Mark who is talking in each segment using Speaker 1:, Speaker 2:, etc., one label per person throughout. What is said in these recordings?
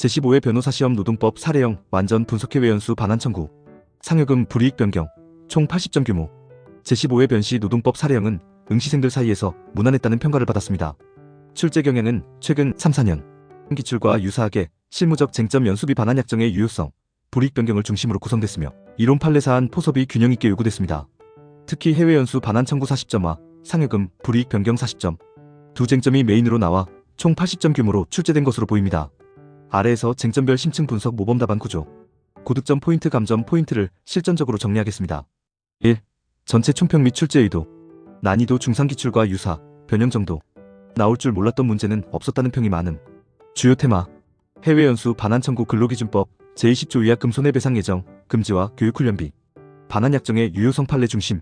Speaker 1: 제15회 변호사시험 노동법 사례형 완전 분석해외 연수 반환 청구. 상여금 불이익 변경. 총 80점 규모. 제15회 변시 노동법 사례형은 응시생들 사이에서 무난했다는 평가를 받았습니다. 출제 경향은 최근 3-4년 기출과 유사하게 실무적 쟁점 연수비 반환 약정의 유효성, 불이익 변경을 중심으로 구성됐으며 이론 판례 사안 포섭이 균형 있게 요구됐습니다. 특히 해외 연수 반환 청구 40점과 상여금 불이익 변경 40점. 두 쟁점이 메인으로 나와 총 80점 규모로 출제된 것으로 보입니다. 아래에서 쟁점별 심층 분석 모범 답안 구조. 고득점 포인트 감점 포인트를 실전적으로 정리하겠습니다. 1. 전체 총평 및 출제 의도. 난이도 중상 기출과 유사, 변형 정도. 나올 줄 몰랐던 문제는 없었다는 평이 많음. 주요 테마. 해외 연수 반환 청구 근로기준법 제20조 위약금 손해배상 예정, 금지와 교육훈련비. 반환 약정의 유효성 판례 중심.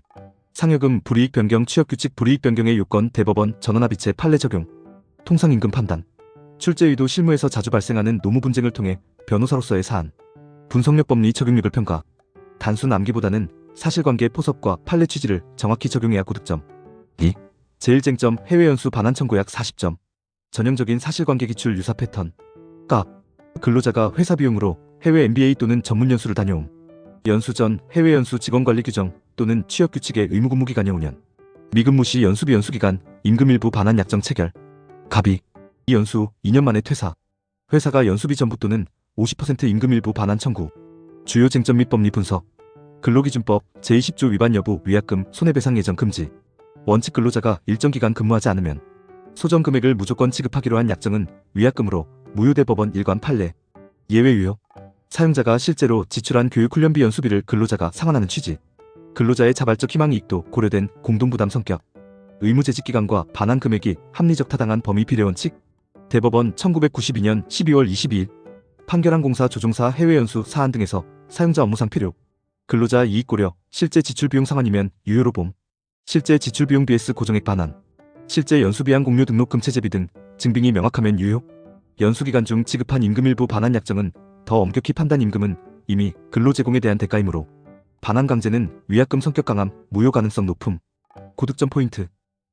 Speaker 1: 상여금 불이익 변경 취업규칙 불이익 변경의 요건 대법원 전원합의체 판례 적용. 통상임금 판단. 출제 의도 실무에서 자주 발생하는 노무 분쟁을 통해 변호사로서의 사안. 분석력 법리 적용력을 평가. 단순 암기보다는 사실관계 포섭과 판례 취지를 정확히 적용해야 고득점. 2. 제1쟁점 해외 연수 반환 청구 약 40점. 전형적인 사실관계 기출 유사 패턴. 값. 근로자가 회사 비용으로 해외 MBA 또는 전문 연수를 다녀옴. 연수 전 해외 연수 직원관리 규정 또는 취업규칙의 의무근무 기간이 5년. 미근무 시 연수비 연수기간 임금 일부 반환 약정 체결. 갑이. 이 연수 2년 만에 퇴사. 회사가 연수비 전부 또는 50% 임금 일부 반환 청구. 주요 쟁점 및 법리 분석. 근로기준법 제20조 위반 여부 위약금 손해배상 예정 금지. 원칙 근로자가 일정 기간 근무하지 않으면 소정 금액을 무조건 지급하기로 한 약정은 위약금으로 무효대법원 일관 판례. 예외 유효. 사용자가 실제로 지출한 교육훈련비 연수비를 근로자가 상환하는 취지. 근로자의 자발적 희망 이익도 고려된 공동부담 성격. 의무재직 기간과 반환 금액이 합리적 타당한 범위 비례 원칙. 대법원 1992년 12월 22일. 판결항공사 조종사 해외 연수 사안 등에서 사용자 업무상 필요. 근로자 이익 고려, 실제 지출 비용 상환이면 유효로 봄. 실제 지출 비용 vs 고정액 반환. 실제 연수비양 공유 등록금 체제비 등 증빙이 명확하면 유효. 연수기간 중 지급한 임금 일부 반환 약정은 더 엄격히 판단 임금은 이미 근로 제공에 대한 대가이므로 반환 강제는 위약금 성격 강함, 무효 가능성 높음. 고득점 포인트.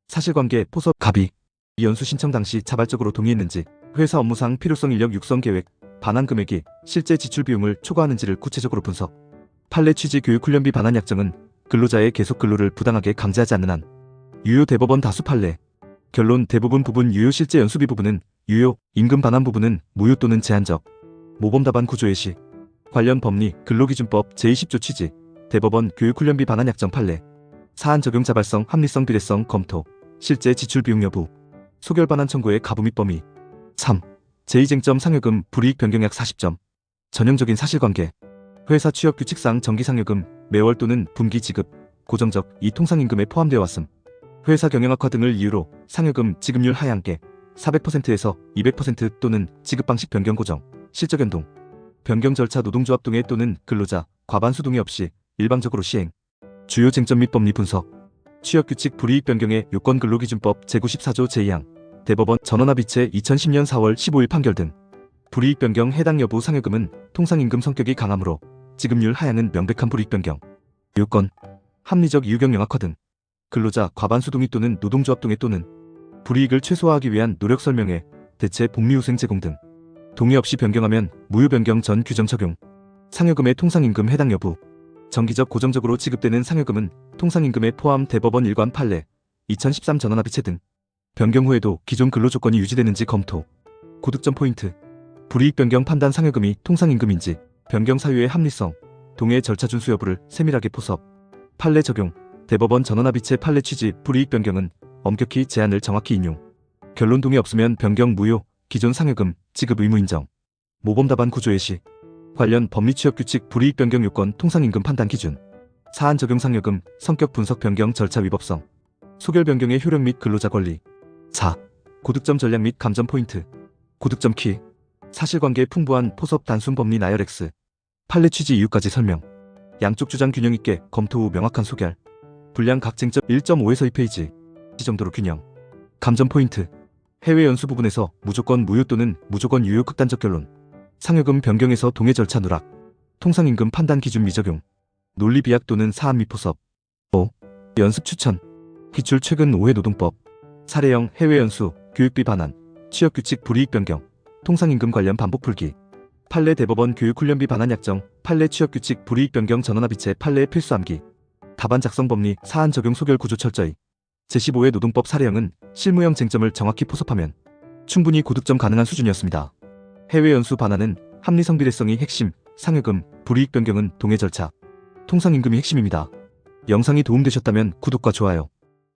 Speaker 1: 사실관계 포섭 갑이. 이 연수 신청 당시 자발적으로 동의했는지, 회사 업무상 필요성 인력 육성 계획, 반환 금액이 실제 지출 비용을 초과하는지를 구체적으로 분석. 판례 취지 교육훈련비 반환 약정은 근로자의 계속 근로를 부당하게 강제하지 않는 한 유효. 대법원 다수 판례. 결론 대부분 부분 유효. 실제 연수비 부분은 유효, 임금 반환 부분은 무효 또는 제한적. 모범 답안 구조 예시. 관련 법리 근로기준법 제20조 취지. 대법원 교육훈련비 반환 약정 판례. 사안 적용 자발성 합리성 비례성 검토. 실제 지출 비용 여부. 소결 반환 청구의 가부 및 범위. 3. 제2쟁점 상여금 불이익 변경 약 40점. 전형적인 사실관계. 회사 취업규칙상 정기상여금 매월 또는 분기 지급, 고정적 이 통상임금에 포함되어 왔음. 회사 경영악화 등을 이유로 상여금 지급률 하향계 400%에서 200% 또는 지급 방식 변경 고정, 실적 연동. 변경 절차 노동조합 동의 또는 근로자, 과반수 동의 없이 일방적으로 시행. 주요 쟁점 및 법리 분석. 취업규칙 불이익 변경의 요건 근로기준법 제94조 제2항. 대법원 전원합의체 2010년 4월 15일 판결 등. 불이익 변경 해당 여부 상여금은 통상임금 성격이 강하므로 지급률 하향은 명백한 불이익 변경. 요건. 합리적 이유경 영악화 등. 근로자 과반수 동의 또는 노동조합 동의 또는 불이익을 최소화하기 위한 노력 설명회, 대체 복리후생 제공 등. 동의 없이 변경하면 무효. 변경 전 규정 적용. 상여금의 통상임금 해당 여부. 정기적 고정적으로 지급되는 상여금은 통상임금에 포함. 대법원 일관 판례 2013 전원합의체 등. 변경 후에도 기존 근로조건이 유지되는지 검토. 고득점 포인트. 불이익 변경 판단 상여금이 통상임금인지, 변경 사유의 합리성, 동의 절차 준수 여부를 세밀하게 포섭. 판례 적용. 대법원 전원합의체 판례 취지 불이익 변경은 엄격히 제한을 정확히 인용. 결론 동의 없으면 변경 무효. 기존 상여금 지급 의무 인정. 모범 답안 구조 예시. 관련 법리 취업규칙 불이익 변경 요건 통상임금 판단 기준. 사안 적용 상여금 성격 분석 변경 절차 위법성. 소결 변경의 효력 및 근로자 권리. 4. 고득점 전략 및 감점 포인트. 고득점 키. 사실관계에 풍부한 포섭 단순 법리 나열 X. 판례 취지 이유까지 설명. 양쪽 주장 균형 있게 검토 후 명확한 소결. 분량 각 쟁점 1.5에서 2페이지 정도로 균형. 감점 포인트. 해외 연수 부분에서 무조건 무효 또는 무조건 유효 극단적 결론. 상여금 변경에서 동의 절차 누락. 통상임금 판단 기준 미적용. 논리 비약 또는 사안 미포섭. 5. 연습 추천. 기출 최근 5회 노동법. 사례형 해외 연수, 교육비 반환, 취업규칙 불이익 변경, 통상임금 관련 반복 풀기. 판례 대법원 교육훈련비 반환 약정, 판례 취업규칙 불이익 변경 전원합의체 판례의 필수 암기, 답안 작성 법리, 사안 적용 소결 구조 철저히. 제15회 노동법 사례형은 실무형 쟁점을 정확히 포섭하면 충분히 고득점 가능한 수준이었습니다. 해외 연수 반환은 합리 성비례성이 핵심, 상여금, 불이익 변경은 동의 절차, 통상임금이 핵심입니다. 영상이 도움되셨다면 구독과 좋아요.